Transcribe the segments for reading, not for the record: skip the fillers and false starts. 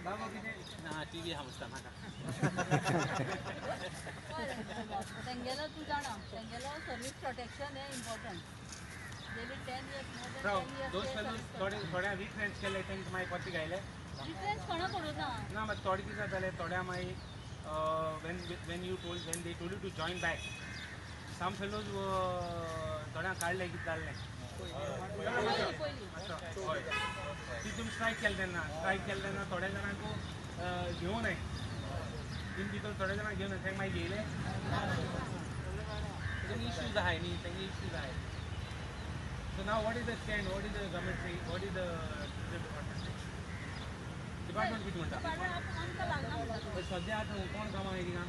बाबा किती ना टीव्ही हाऊसता नाका तेंगेलो तू जाणा तेंगेलो सर्विस प्रोटेक्शन हे important daily 10 years more than 10 years those fellows थोड्या रिफ्रेंच केले तेंक मागीर कोती गायले रिफ्रेंच कोणा करू ना मात थोडे कितें जाताले थोड्या मागीर when they told you to join back some fellows थोड्या काडले कितें जाल्लें ती तुमी स्ट्रायक केले तेन्ना थोड्या जाणांक घेवन ये तीन भितर थोड्या जाणांक घेवन ये तेंक मागीर घेयले तेंगे इश्यूज आहाय न्ही तेंगे इश्यूज आहाय So now what is the stand? What is the government saying? What is the department किती म्हणता? पण सध्या आता कोण कामां आहे तिका?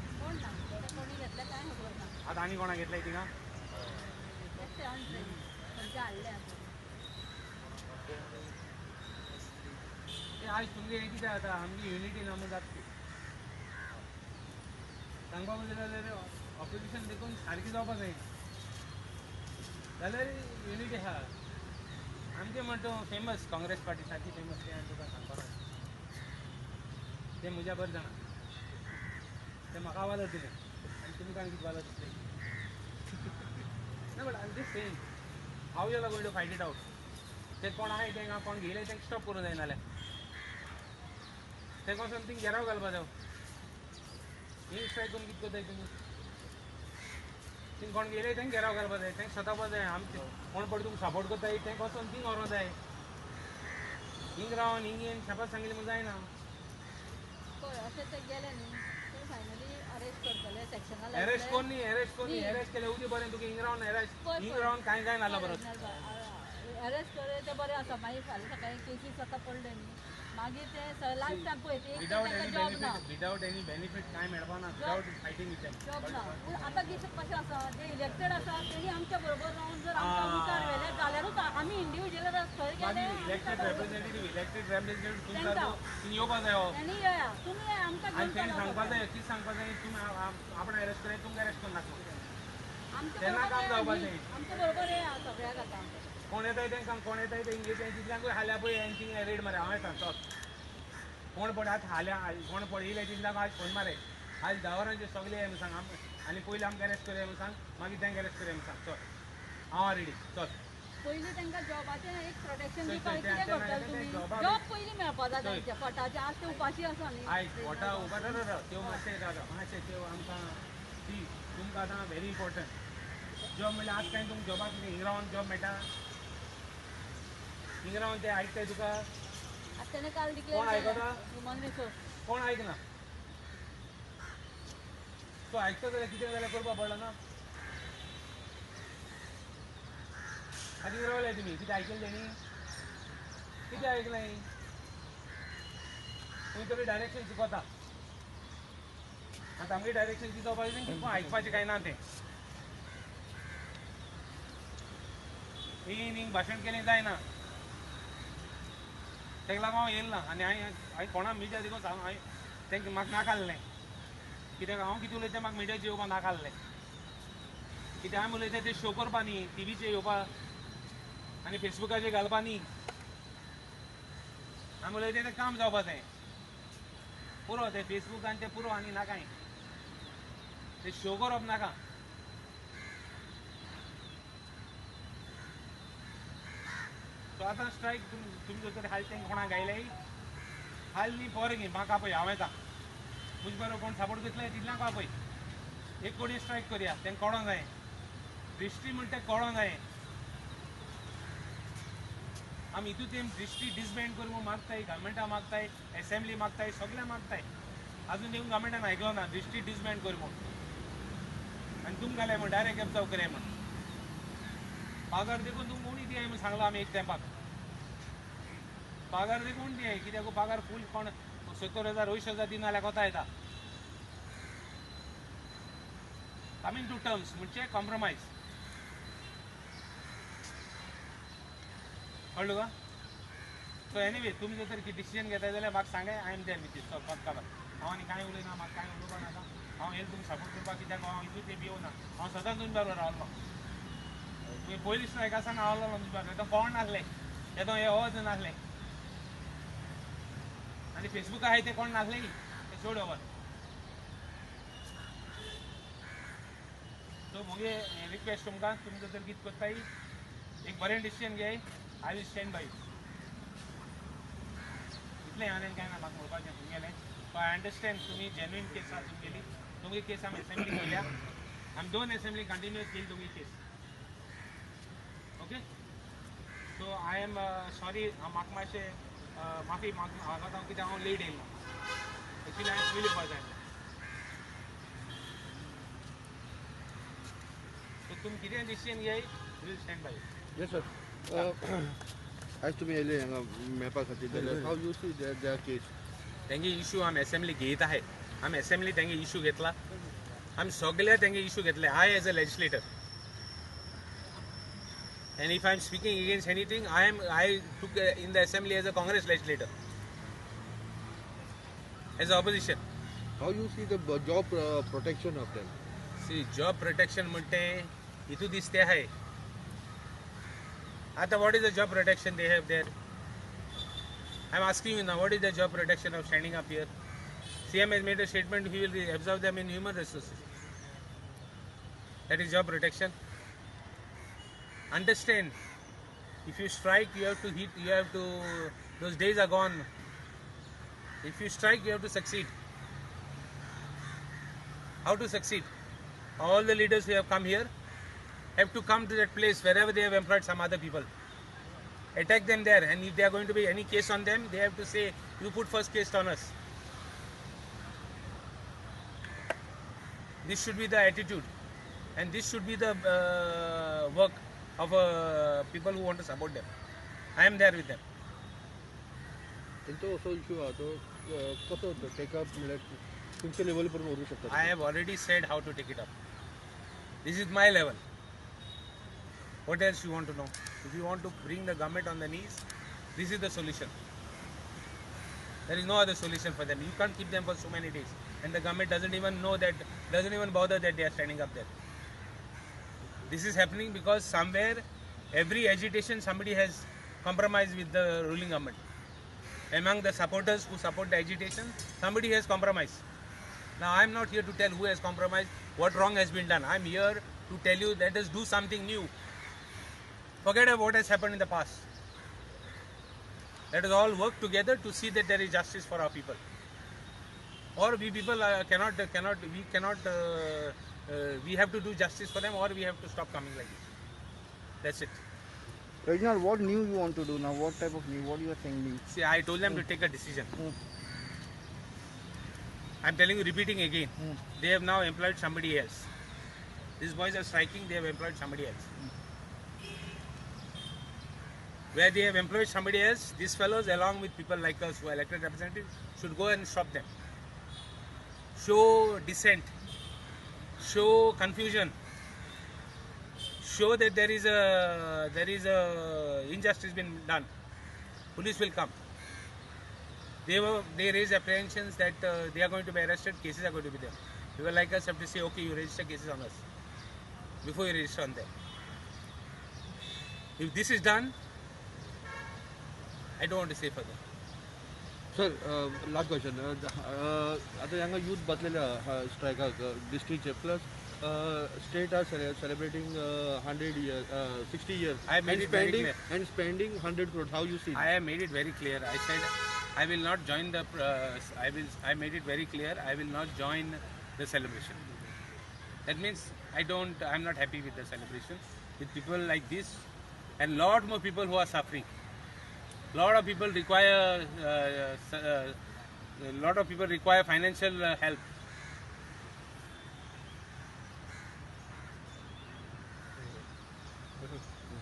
आता आणि कोणा घेतलाय तिका? आज तुमगे किती आता आमची युनिटी नामो जातली सांगपा जाल्यार ऑपोजिशन देखून सारकी जावपा जाय जाल्यार युनिटी आहा आमचे म्हणटा फेमस काँग्रेस पार्टी सारकी फेमस ते तुका सांगपा ते म्हज्या बरें जाणा ते म्हाका वालो दिले आनी तुमकां कितें वालो दिसले ना but I am just saying how you are going to fight it out ते कोण आहाय तेंका कोण घेयले तेंका स्टॉप करूं जाय नाल्यार ते कोण समथींग घेराव घालपा जाय ही स्ट्रायक करून कितें कोताय तुमी थिंग कोण गेले तेंक घेराव घालपा जाय तेंक सतावपा जाय आमचे कोण पड तुमकां सपोर्ट करताय तेंक वचोन थिंग व्हरों जाय हिंग रावन हिंग येवन छापाक सांगिल्लें म्हूण जायना अशें ते गेले न्ही ते फायनली अरेस्ट करतले सेक्शनाल अरेस्ट कोण न्ही अरेस्ट केले उदी बरें तुका हिंग रावन कांय नासलो बरो अरेस्ट करे ते बरें आसा मागीर फाल्यां सकाळीं केसीस आतां पडले न्ही मागीर ते लायफ टायम पळय ते जॉब ना विदाउट एनी बेनिफीट कांय मेळपा ना विदाउट फायटींग विथ जॉब ना पूण आतां कितें कशें आसा जे इलेक्टेड आसा तेणी आमच्या बरोबर रावन जर आमकां मुखार व्हेले जाल्यारूच आमी इंडिविज्युअल थंय गेले इलेक्टेड रेप्रेझेंटेटिव्ह तुमकां येवपा जाय तेणी येया तुमी आमकां आनी तेणी सांगपा जाय कितें सांगपा जाय तुमी आपण अरेस्ट करे तुमकां अरेस्ट करून नाका तेन्ना काम जावपा जाय आमच्या बरोबर येया सगळ्याक आतां कोण येताय तेंकां कोण येताय ते इंग्लिशान तितल्यांकूय हाल्या पळय हेंची रेड मारे हांव येता चल कोण पड आतां हाल्या कोण पड येयले तितल्यांक आज फोन मारे आज 10 वरांचे सगळे म्हणून सांग आनी पयलीं आमकां अरेस्ट करूया म्हणून सांग मागीर तेंकां अरेस्ट करूया म्हणून सांग चल हांव रेडी चल पयलीं तांकां जॉबाचें एक प्रोटेक्शन दिवपाक कितें करतले तुमी जॉब पयलीं मेळपा जाय तांचे पोटाचे आज ते उपाशी आसा न्ही आयज पोटा उबा त्यो मातशें त्यो आमकां ती तुमकां आतां व्हेरी इम्पॉर्टंट जॉब म्हणल्यार आज कांय तुमकां जॉबाक हिंग रावन जॉब मेळटा हिंग रावन ते आयकताय तुका आतां तेणें काल डिक्लेअर कोण आयकता ह्युमन रिसोर्स कोण आयकना तो आयकता जाल्यार कितें जाल्यार करपा पडला ना आनी रावले तुमी कितें आयकलें तेणी कितें आयकलें खंय तरी डायरेक्शन शिकवता आतां आमगे डायरेक्शन कितें जावपाक जाय कोण आयकपाचें कांय ना तें हिंग भाशण केलें जायना तेका लागून हांव येयलो ना आनी हांवें कोणा मिडिया देखून सांग हांवें तेंकां म्हाका नाकाल्लें कित्याक हांव कितें उलयतां म्हाका मिडियाचेर येवपाक नाकाल्लें कित्याक हांवें उलयतां तें शो करपा न्ही टीव्हीचेर येवपा आनी फेसबुकाचेर घालपा न्ही हांवें उलयतां तें काम जावपा जाय पुरो तें फेसबूकान तें पुरो आनी नाकाय तें शो करप नाका सो आतां स्ट्रायक तुमी जर तरी हाल तेंकां कोणाक गायल्याय हाल न्ही बरें न्ही म्हाका पळय हांव येता म्हजे बरोबर कोण सपोर्ट करतले तितल्यांक पळय एक कोणी स्ट्रायक करया तेंकां कळोंक जाय दृश्टी म्हणटा तें कळोंक जाय आमी हितून तें दृश्टी डिसबँड करूंक मागताय गव्हर्मेंटा मागताय असेंब्ली मागताय सगळ्या मागताय अजून देखून गव्हर्मेंटान आयकलो ना दृश्टी डिसबँड कर म्हूण आनी तुमकां घाले म्हूण डायरेक्ट एप जाव करे म्हूण पगार देखून तुमकां उणी दियाय म्हूण सांगलो आमी एक टायमाक पगार देखून दियाय कित्याक पगार फूल कोण 70,000 80,000 दिना जाल्यार कोता येता कमिंग टू टर्म्स म्हणजे कॉम्प्रोमायज कळ्ळो का सो एनीवे तुमी जर तर डिसिजन घेताय जाल्यार म्हाका सांगाय I am there with it हांव आनी कांय उलयना म्हाका कांय उलोवपा नाका हांव येयला तुमकां सपोर्ट करपाक कित्याक हांव हितून ते भिवना हांव सदांच तुमचे बरोबर रावलो तुमी पयलीं स्ट्रायक आसतना हांव रावलो तुमचे बरोबर येदो कोण नासले येदो हे होच नासले आणि फेसबुक आहे ते कोण नासले ते सोड ओवर. सो मुगे रिक्वेस्ट तुमकां तुमकां जर कितें कोत्ताय एक बरें डिसिजन घे. I will stand by. इतलें हांवें काय ना म्हाका म्हणपाचें तुमगेलें. सो आय अंडरस्टँड तुमी जेन्युइन केस आहा तुमगेली. तुमगे केस आमी असेंब्ली केल्या. आमी 2 असेंब्ली कंटिन्यूअस केली तुमगे case. Okay. So I am sorry म्हाका मातशें माफी मागता कित्याक हांव लेट येयलो. एक्चुअली हांवें पयलीं येवपा जाय. सो तुमी कितें डिसिजन घे will stand by. Yes, sir. As to me, मेळपा खातीर जाल्यार how you see their case? तेंगे इशू आमी असेंब्ली घेत आहे. आमी असेंब्ली तेंगे इशू घेतला. आमी सगळे तेंगे इशू घेतले. I as a legislator. And if I am speaking against anything, I took in the assembly as a Congress legislator, as a opposition. How you see the job protection of them? See, job protection म्हणते इतू दिसते आहे. आता what is the job protection they have there? I am asking you now, what is the job protection of standing up here? CM has made a statement, he will observe them in human resources. That is job protection. Understand, if you strike, you have to hit, you have to, those days are gone. If you strike, you have to succeed. How to succeed? All the leaders who have come here have to come to that place wherever they have employed some other people. Attack them there, and if there are going to be any case on them, they have to say, you put first case on us. This should be the attitude, and this should be the work of people who want to support them. I am there with them. त्यांचो असो issue आहा तो कसो take up म्हणल्यार तुमच्या level पर्यंत व्हरू शकता. I have already said how to take it up. This is my level. What else you want to know? If you want to bring the government on the knees, this is the solution. There is no other solution for them. You can't keep them for so many days, and the government doesn't even know that, doesn't even bother that they are standing up there. This is happening because somewhere, every agitation, somebody has compromised with the ruling government. Among the supporters who support the agitation, somebody has compromised. Now, I am not here to tell who has compromised, what wrong has been done. I am here to tell you, let us do something new. Forget about what has happened in the past. Let us all work together to see that there is justice for our people. Or we people we have to do justice for them, or we have to stop coming like this. That's it. Reginald, what new you want to do now? What type of new? What you are saying new? See, I told them to take a decision. I'm telling you, repeating again. They have now employed somebody else. These boys are striking, they have employed somebody else. Where they have employed somebody else, these fellows, along with people like us who are elected representatives, should go and stop them. Show dissent. Show confusion. Show that there is a injustice been done. Police will come. They raise apprehensions that they are going to be arrested, cases are going to be there. People like us have to say, okay, you register cases on us before you register on them. If this is done, I don't want to say further. Sir last question आता हांगा youth बसलेले स्ट्रायकाक डिस्ट्रिक्टचे plus state are celebrating 100 years 60 years I made it very clear. and spending 100 crores. How you see I have made it very clear. I said I will not join the. I made it very clear. I will not join the celebration. That means I'm not happy with the celebration with people like this, and lot more people who are suffering. Lot of people require. Lot of people require financial help.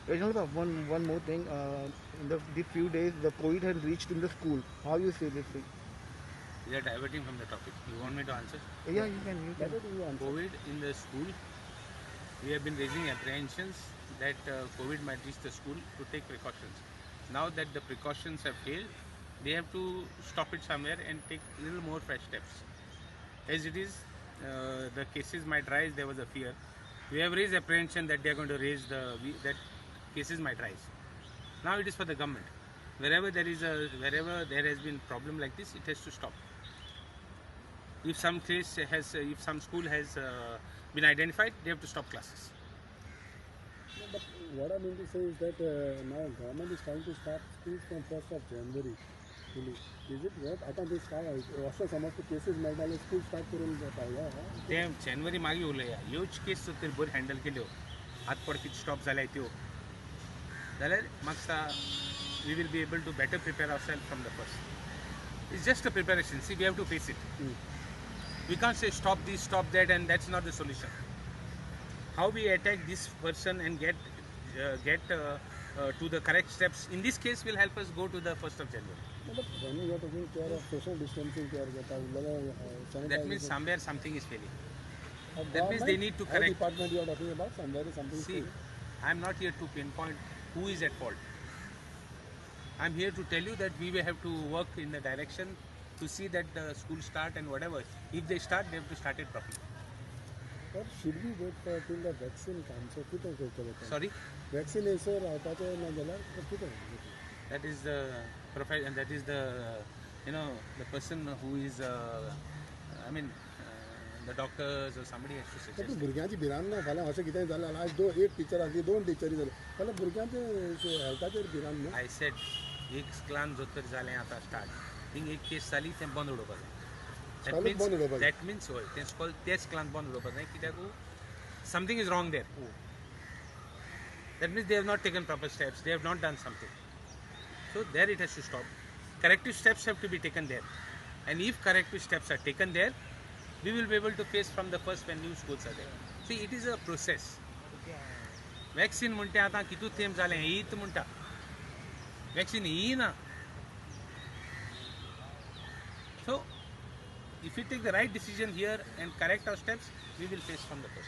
Reginald, one more thing. In the few days, the COVID has reached in the school. How you see this thing? We are diverting from the topic. You want me to answer? Yeah, you can. Answer. COVID in the school. We have been raising apprehensions that COVID might reach the school to take precautions. Now that the precautions have failed, they have to stop it somewhere and take a little more fresh steps. As it is, the cases might rise. There was a fear. We have raised apprehension that they are going to raise that cases might rise. Now it is for the government. wherever there has been problem like this, it has to stop. If some if some school has been identified, they have to stop classes. No, but what I mean to say is that now government is trying to start schools from 1st of January. Is it what? आता ते काय आहे असं समजतं cases मेळटाले school start करून पाहिजे ते जानेवारी मागे उलया ह्योच केस तरी बरी हँडल केल्यो आतपड कितें स्टॉप जाल्याय त्यो जाल्यार म्हाका we will be able to better prepare ourselves from the first. It's just a preparation. See, we have to face it. We can't say stop this, stop that, and that's not the solution. How we attack this person and get to the correct steps in this case will help us go to the 1st of January. No, but when you are taking care of social distancing care That means somewhere something is failing. That means they need to correct. Department you are talking about, somewhere is something See, I'm not here to pinpoint who is at fault. I'm here to tell you that we will have to work in the direction to see that the school start and whatever. If they start, they have to start it properly. But should we wait for till the vaccine comes? So किती करतो? Sorry, Vaccine is so राहताचे न गेल्यार किती? that is the profession. That is the the person who is the doctors or somebody has to पण suggest. भुरग्यांची भिरांत ना फाल्यां अशें कितें जालें आज एक टिचर आसली 2 टिचरी जाले फाल्यां भुरग्यांचे हेल्थाचेर भिरांत न्हू I said, एक क्लान जो तर जालें आता स्टार्ट. थिंग एक केस जाली तें बंद उडोवपाक जाय. Scholars बंद उडोवपाक जाय. That means हय तेच क्लान बंद उडोवपाक जाय कित्याक something is wrong there. That means they have not taken proper steps. They have not done something. So there it has to stop. Corrective steps have to be taken there. And if corrective steps are taken there, we will be able to face from the first when new schools are there. See, it is a process. Vaccine म्हणते आता कितू थेंब जालें येयत म्हणटा. Vaccine येयना. So, if we take the right decision here and correct our steps, we will face from the first.